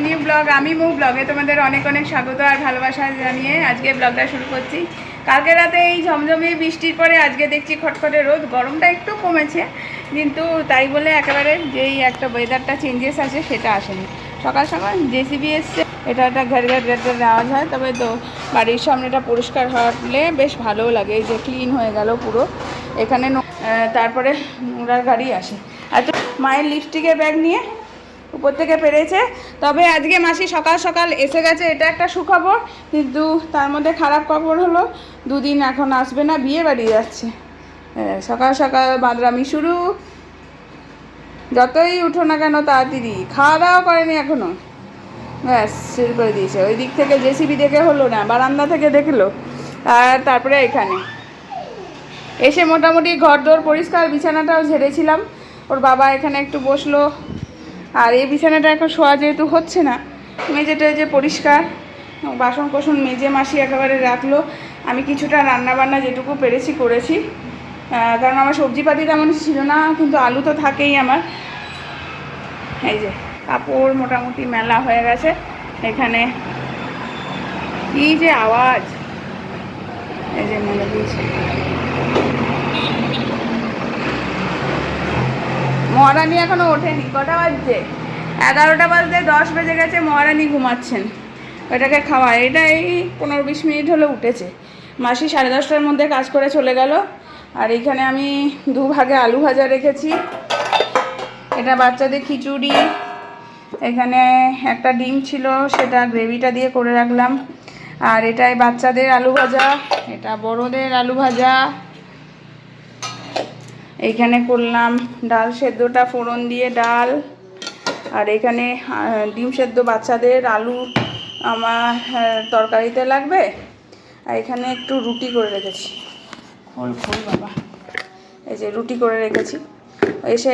New blog আমি মু ব্লগে তোমাদের অনেক অনেক স্বাগত আর ভালোবাসা জানিয়ে আজকে ব্লগটা শুরু করছি। কালকে রাতে এই ঝমঝমে বৃষ্টির পরে আজকে দেখছি খটখটে রোদ, গরমটা একটু কমেছে, কিন্তু তাই বলে একেবারে যেই একটা ওয়েদারটা চেঞ্জেস আছে সেটা আসেনি। সকাল সকাল জেসিবি এসছে, এটা একটা ঘের ঘের ঘের ঘের আওয়াজ হয়, তবে তো বাড়ির সামনেটা পরিষ্কার হলে বেশ ভালোও লাগে, এই যে ক্লিন হয়ে গেল পুরো। এখানে তারপরে নোংরার গাড়ি আসে। আর তো মায়ের লিপস্টিকের ব্যাগ নিয়ে উপর থেকে পেরেছে, তবে আজকে মাসি সকাল সকাল এসে গেছে, এটা একটা সুখবর। কিন্তু তার মধ্যে খারাপ খবর হলো দুদিন এখন আসবে না, বিয়ে বাড়ি যাচ্ছে। সকাল সকাল বাদরামি শুরু, যতই উঠো না কেন তাড়াতাড়ি, খাওয়া দাওয়া করেনি এখনও, ব্যাস শুরু করে দিয়েছে। ওই দিক থেকে জেসিবি দেখে হলো না, বারান্দা থেকে দেখলো, আর তারপরে এখানে এসে মোটামুটি ঘরদোর পরিষ্কার, বিছানাটাও ঝেড়েছিলাম। ওর বাবা এখানে একটু বসলো, আর এই বিছানাটা এখন শোয়া যেহেতু হচ্ছে না, মেঝেটা যে পরিষ্কার, বাসন কোসন মেজে মাসি একেবারে রাখলো। আমি কিছুটা রান্নাবান্না যেটুকু পেরেছি করেছি, কারণ আমার সবজিপাতি তেমন ছিল না, কিন্তু আলু তো থাকেই আমার। এই যে কাপড় মোটামুটি মেলা হয়ে গেছে। এখানে কী যে আওয়াজ, এই যে মেলে দিয়েছে। মহারানী এখনও ওঠেনি, কটা বাজছে? 11টা বাজতে 10 বেজে গেছে, মহারানী ঘুমাচ্ছেন। ওটাকে খাওয়া, এটা এই 15-20 মিনিট হলে উঠেছে। মাসি 10:30টার মধ্যে কাজ করে চলে গেল। আর এইখানে আমি দুভাগে আলু ভাজা রেখেছি, এটা বাচ্চাদের খিচুড়ি, এখানে একটা ডিম ছিল সেটা গ্রেভিটা দিয়ে করে রাখলাম, আর এটাই বাচ্চাদের আলু ভাজা, এটা বড়দের আলু ভাজা। এইখানে করলাম ডাল সেদ্ধটা ফোড়ন দিয়ে ডাল, আর এখানে ডিম সেদ্ধ বাচ্চাদের, আলু আমার তরকারিতে লাগবে। আর এখানে একটু রুটি করে রেখেছি, খোল খোল বাবা, এই যে রুটি করে রেখেছি। এসে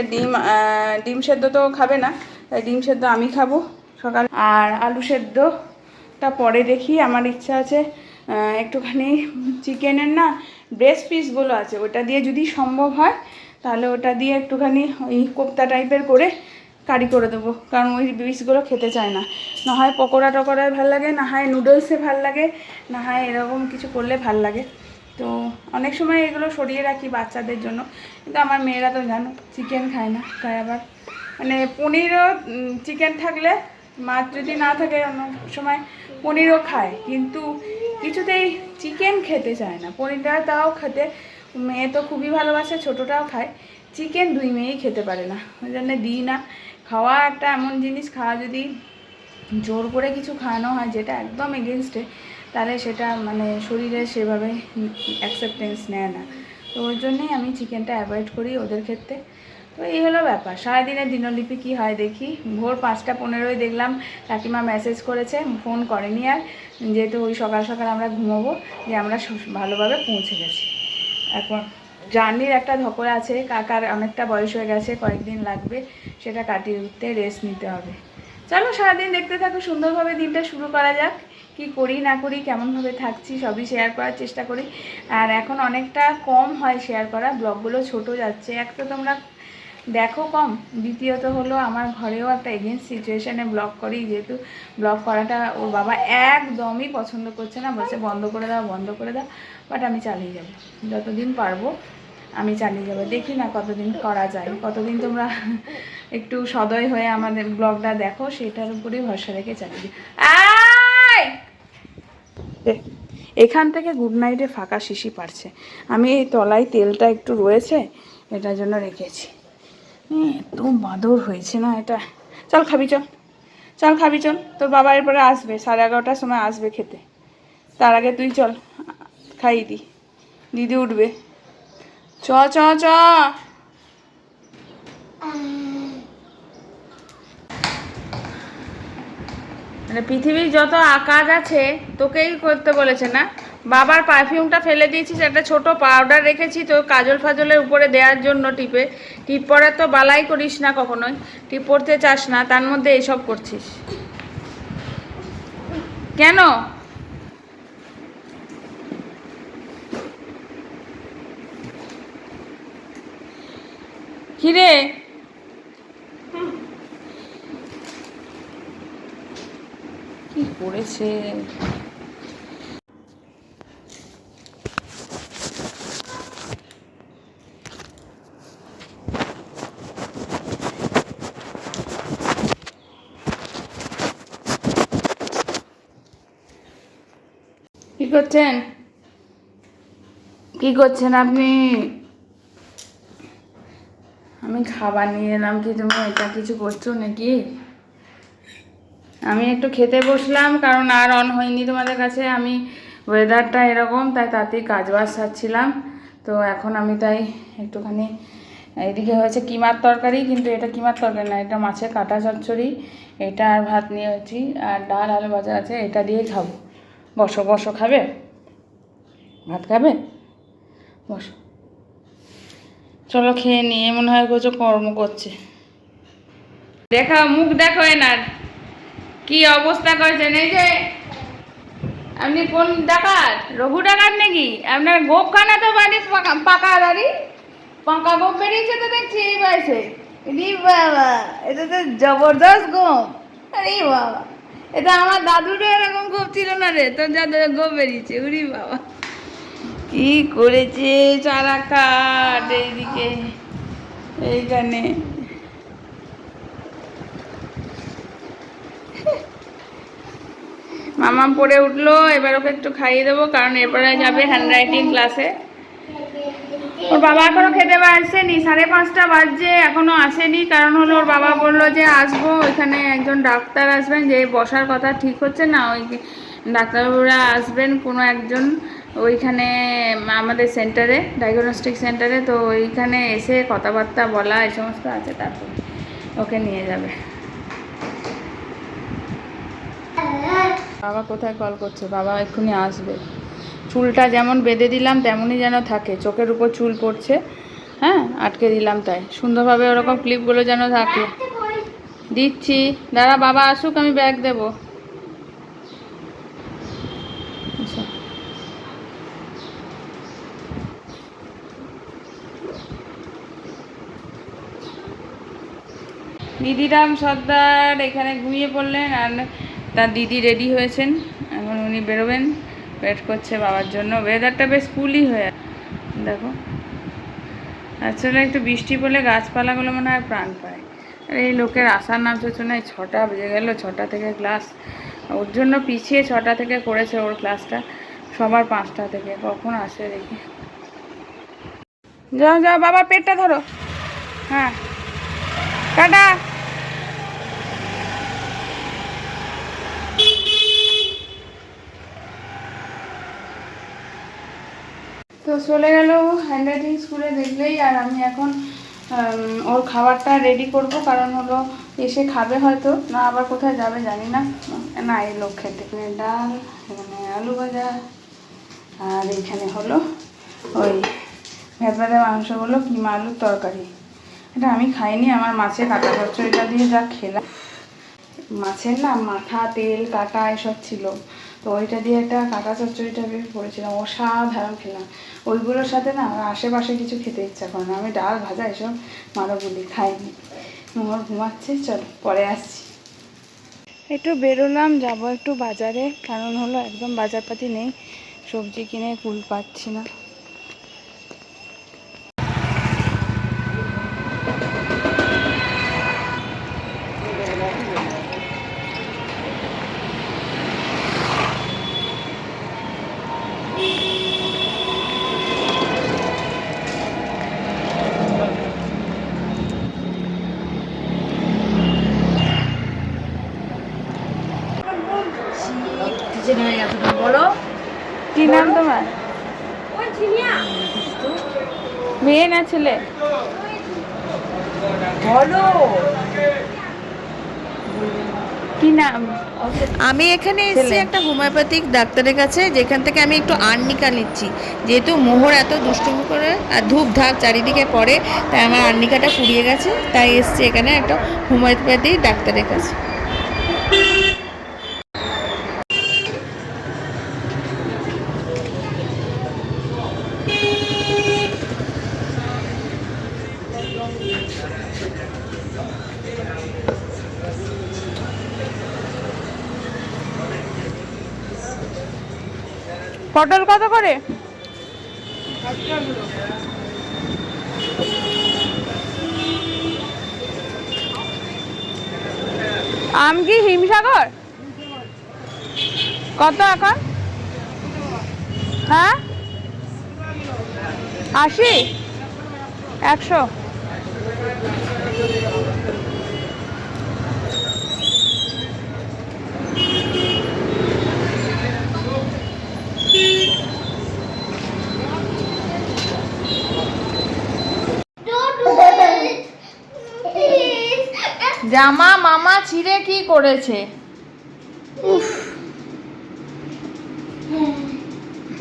ডিম সেদ্ধ তো খাবে না, তাই ডিম সেদ্ধ আমি খাবো সকাল। আর আলু সেদ্ধটা পরে দেখি, আমার ইচ্ছা আছে একটুখানি চিকেনের না ব্রেস্ট পিসগুলো আছে, ওটা দিয়ে যদি সম্ভব হয় তাহলে ওটা দিয়ে একটুখানি ওই কোপ্তা টাইপের করে কারি করে দেবো, কারণ ওই পিসগুলো খেতে চায় না। না হয় পকোড়া টকোড়ায় ভাল লাগে, না হয় নুডলসে ভাল লাগে, না হয় এরকম কিছু করলে ভাল লাগে। তো অনেক সময় এগুলো সরিয়ে রাখি বাচ্চাদের জন্য, কিন্তু আমার মেয়েরা তো জানো চিকেন খায় না, তাই আবার মানে পনিরও, চিকেন থাকলে, মাছ যদি না থাকে অন্য সময় পনিরও খায়, কিন্তু কিছুতেই চিকেন খেতে চায় না। পনিরটা তাও খেতে মেয়ে তো খুবই ভালোবাসে, ছোটোটাও খায়, চিকেন দুই মেয়েই খেতে পারে না, ওই জন্য দিই না। খাওয়া একটা এমন জিনিস, খাওয়া যদি জোর করে কিছু খাওয়ানো হয় যেটা একদম এগেনস্টে, তাহলে সেটা মানে শরীরে সেভাবে অ্যাকসেপ্টেন্স নেয় না। তো ওই জন্যেই আমি চিকেনটা অ্যাভয়েড করি ওদের ক্ষেত্রে। তো এই হলো ব্যাপার। সারাদিনের দিনলিপি কী হয় দেখি, ভোর 5:15 দেখলাম কাকিমা মেসেজ করেছে, ফোন করেনি আর, যেহেতু ওই সকাল সকাল আমরা ঘুমোবো, যে আমরা ভালোভাবে পৌঁছে গেছি। এখন জার্নির একটা ধকল আছে, কাকার অনেকটা বয়স হয়ে গেছে, কয়েকদিন লাগবে সেটা কাটিয়ে উঠতে, রেস্ট নিতে হবে। চলো সারাদিন দেখতে থাকো, সুন্দরভাবে দিনটা শুরু করা যাক। কি করি না করি, কেমনভাবে থাকছি, সবই শেয়ার করার চেষ্টা করি। আর এখন অনেকটা কম হয় শেয়ার করা, ব্লগগুলো ছোট যাচ্ছে। এক তো তোমরা দেখো কম, দ্বিতীয়ত হলো আমার ঘরেও একটা এগেন্স্ট সিচুয়েশানে ব্লগ করি, যেহেতু ব্লগ করাটা ওর বাবা একদমই পছন্দ করছে না, বলছে বন্ধ করে দাও বন্ধ করে দাও, বাট আমি চালিয়ে যাব, যতদিন পারবো আমি চালিয়ে যাবো। দেখি না কতদিন করা যায়, কতদিন তোমরা একটু সদয় হয়ে আমাদের ব্লগটা দেখো, সেটার উপরেই ভরসা রেখে চালিয়ে দিই। এখান থেকে গুড নাইটে ফাঁকা শিশি পারছে, আমি এই তলায় তেলটা একটু রয়েছে এটার জন্য রেখেছি। এত বাদর হয়েছে না এটা। চল খাবি, চল চল খাবি, চল, তোর বাবা এরপরে আসবে, 11:30টার সময় আসবে খেতে, তার আগে তুই চল খাইয়ে দি, দিদি উঠবে। চ চ চ। মানে পৃথিবীর যত কাজ আছে তোকেই করতে বলেছে না, বাবার পারফিউমটা ফেলে দিয়েছিস, একটা ছোট পাউডার রেখেছি তো কাজল ফাজলের উপরে দেওয়ার জন্য, টিপ পরার তো বালাই করিস না কখনোই, টিপ পরতে চাস না, তার মধ্যে এইসব করছিস কেন? কিরে কি করেছে। কি করছেন, কি করছেন আপনি? আমি খাবার নিয়ে এলাম, কি তুমি এটা কিছু করছো নাকি? আমি একটু খেতে বসলাম, কারণ আর অন হয়নি তোমাদের কাছে। আমি ওয়েদারটা এরকম, তাই তাতেই কাজ বাজ সারছিলাম। তো এখন আমি তাই একটুখানি, এদিকে হয়েছে কিমার তরকারি, কিন্তু এটা কিমার তরকারি না, এটা মাছের কাঁটা চচ্চড়ি। এটা আর ভাত নিয়েছি, আর ডাল আলু ভাজা আছে, এটা দিয়েই খাবো। বসো বসো, খাবে ভাত, খাবে? বসো, চলো খেয়ে নিয়ে, মনে হয় কিছু কর্ম করছে। দেখো মুখ, দেখো এনার কি অবস্থা করেছেন। এই যে আপনি কোন ডাকাত, রঘু ডাকাত নাকি? আপনার গোপখানা তো বাড়ি পাকা বাড়ি, পাকা গোপ বেরিয়েছে তো দেখছি এই বয়সে। রে বাবা, এটা তো জবরদস্ত গোপ। আরে বাবা, এটা আমার দাদুরও এরকম গোপ ছিল না রে, তোর যা গোপ বেরিয়েছে। উরি বাবা, কি করেছে চারা কাঠ এইদিকে, এইখানে। মামাম পড়ে উঠলো, এবার ওকে একটু খাইয়ে দেবো, কারণ এরপরে যাবে হ্যান্ডরাইটিং ক্লাসে। ওর বাবা এখনো খেতে আসেনি, 5:30 বাজছে, এখনো আসেনি। কারণ হলো ওর বাবা বললো যে আসবো, ওইখানে একজন ডাক্তার আসবেন, যে বসার কথা ঠিক হচ্ছে না, ওই ডাক্তারবাবুরা আসবেন কোনো একজন ওইখানে আমাদের সেন্টারে, ডায়াগনস্টিক সেন্টারে। তো ওইখানে এসে কথাবার্তা বলা এই সমস্ত আছে, তারপর ওকে নিয়ে যাবে। বাবা কোথায় কল করছে, বাবা এক্ষুনি আসবে। চুলটা যেমন বেঁধে দিলাম তেমনই যেন থাকে, চোখের উপর চুল পড়ছে, হ্যাঁ আটকে দিলাম, তাই সুন্দরভাবে ওরকম ক্লিপগুলো যেন থাকে। দিচ্ছি, দাঁড়া বাবা আসুক, আমি ব্যাগ দেবো। আচ্ছা, দিদিরাম সর্দার এখানে ঘুমিয়ে পড়লেন, আর তার দিদি রেডি হয়েছেন, এখন উনি বেরোবেন, ওয়েট করছে বাবার জন্য। ওয়েদারটা বেশ কুলই হয়ে দেখো, আসলে একটু বৃষ্টি পড়লে গাছপালাগুলো মনে হয় প্রাণ পায়। আর এই লোকের আসার নাম চলছে না, 6টা বেজে গেল, 6টা থেকে ক্লাস, ওর জন্য পিছিয়ে 6টা থেকে করেছে ওর ক্লাসটা, সবার 5টা থেকে। কখন আসে দেখি। যাও যাও, বাবার পেটটা ধরো, হ্যাঁ টাটা। তো চলে গেল হ্যান্ডরাইটিং স্কুলে দেখলেই। আর আমি এখন ওর খাবারটা রেডি করব, কারণ হলো এসে খাবে হয়তো, না আবার কোথায় যাবে জানি না। না এই লোক খেতে, এখানে ডাল, এখানে আলু ভাজা, আর এইখানে হলো ওই ভেতরে মাংসগুলো, কিমা আলুর তরকারি। এটা আমি খাইনি, আমার মাছের কাঁটা চচ্চড়িটা দিয়ে যা খেলাম, মাছের না মাথা তেল কাটা এসব ছিল, তো ওইটা দিয়ে একটা কাঁটা চচ্চড়িটা বেশ করেছিলাম, অসাধারণ খেলাম। ওইগুলোর সাথে না আমার আশেপাশে কিছু খেতে ইচ্ছা করে না, আমি ডাল ভাজা এসব মারোগুলি খাইনি। মোহর ঘুমাচ্ছে, চলো পরে আসছি। একটু বেরোলাম, যাব একটু বাজারে, কারণ হলো একদম বাজারপাতি নেই, সবজি কিনে কুল পাচ্ছি না। বলো, কি নাম তোমার? মেয়ে না ছেলে? বলো। কি নাম? আমি এখানে এসেছি একটা হোমিওপ্যাথিক ডাক্তারের কাছে, যেখান থেকে আমি একটু আর্নিকা নিচ্ছি। যেহেতু মোহর এত দুষ্টুমি করে আর ধূপ ধাপ চারিদিকে পড়ে, তাই আমার আর্নিকাটা ফুরিয়ে গেছে, তাই এসেছি এখানে একটা হোমিওপ্যাথিক ডাক্তারের কাছে। পটল কত করে? আম কি হিমসাগর কত এখন? হ্যাঁ 80 100। জামা মামা ছিঁড়ে কি করেছে? উফ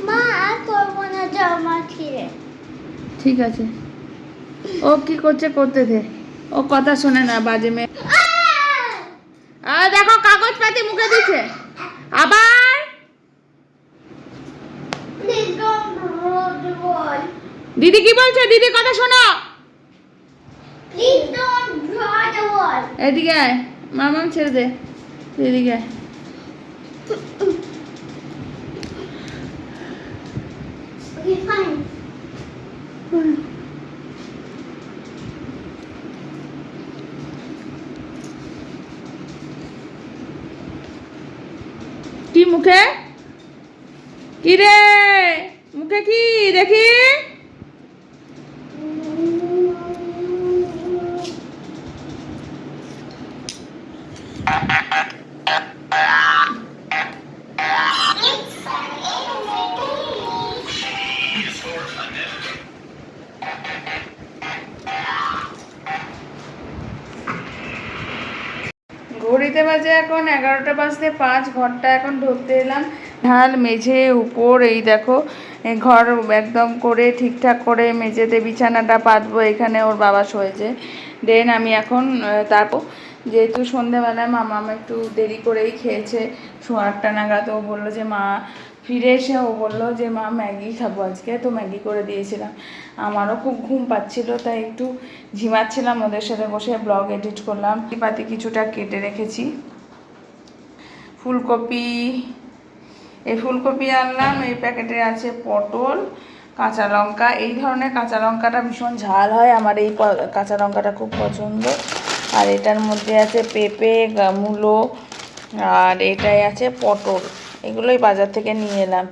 মা করবো না জামা ছিঁড়ে। ঠিক আছে, ও কি করছে করতে দে, ও কথা শোনে না বাজে মেয়ে। দেখো কাগজ পাতি মুখে দিচ্ছে আবার। Please don't roll the wall. দিদি কি বলছে? দিদি কথা শোনো। Please don't draw the wall. এদিকে আয়, মামাম ছেড়ে দে, এদিকে আয়। Okay, fine. কি মুখে? কি রে মুখে কি দেখি? ঘড়িতে বাজে এখন 11টা বাজতে 5, ঘরটা এখন ঢুকতে এলাম। ঢাল মেঝে উপর, এই দেখো এই ঘর একদম করে ঠিকঠাক করে মেঝেতে বিছানাটা পাতবো। এখানে ওর বাবা শোয়েছে। দেন আমি এখন তারপর যেহেতু সন্ধ্যেবেলায় মামা একটু দেরি করেই খেয়েছে, 8:30 নাগাদ। ও বললো যে মা ফিরে এসে ও বললো যে মা ম্যাগি খাবো আজকে, তো ম্যাগি করে দিয়েছিলাম। আমারও খুব ঘুম পাচ্ছিল, তাই একটু ঝিমাচ্ছিলাম, ওদের সাথে বসে ব্লগ এডিট করলাম। পাতি কিছুটা কেটে রেখেছি। ফুলকপি, এই ফুলকপি আনলাম। এই প্যাকেটে আছে পটল, কাঁচা লঙ্কা। এই ধরনের কাঁচা লঙ্কাটা ভীষণ ঝাল হয়, আমার এই কাঁচা লঙ্কাটা খুব পছন্দ। আর এটার মধ্যে আছে পেঁপে, মূলো, আর এটাই আছে পটল। এগুলোই বাজার থেকে নিয়ে এলাম।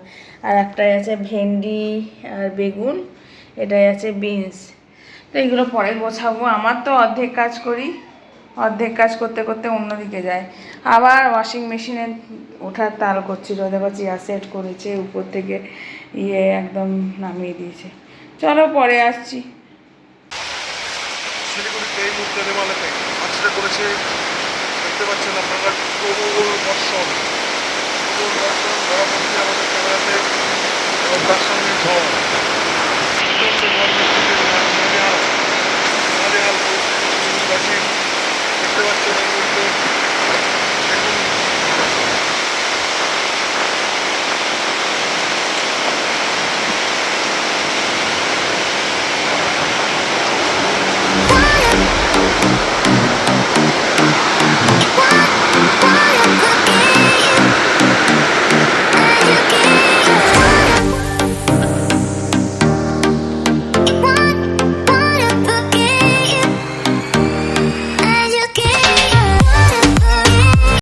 আর একটাই আছে ভেন্ডি আর বেগুন, এটাই আছে বিনস। তো এগুলো পরে গোছাবো। আমার তো অর্ধেক কাজ করি, অর্ধেক কাজ করতে করতে অন্যদিকে যায়। আবার ওয়াশিং মেশিনে ওঠার তাল করছিল, দেখো চেয়ার সেট করেছে, উপর থেকে একদম নামিয়ে দিয়েছে। চলো পরে আসছি। শিলিগুড়িতে এই মুহূর্তে নেমালেতে আজকে করেছে, দেখতে পাচ্ছেন আপনারা প্রবল বর্ষণ, ধরা পড়ছে আমাদের ক্যামেরাতে, এবং তার সঙ্গে ঝড়, প্রচণ্ড ঝড় বৃষ্টিতে নাজেহাল পরিস্থিতি। দেখতে পাচ্ছেন এই মুহূর্তে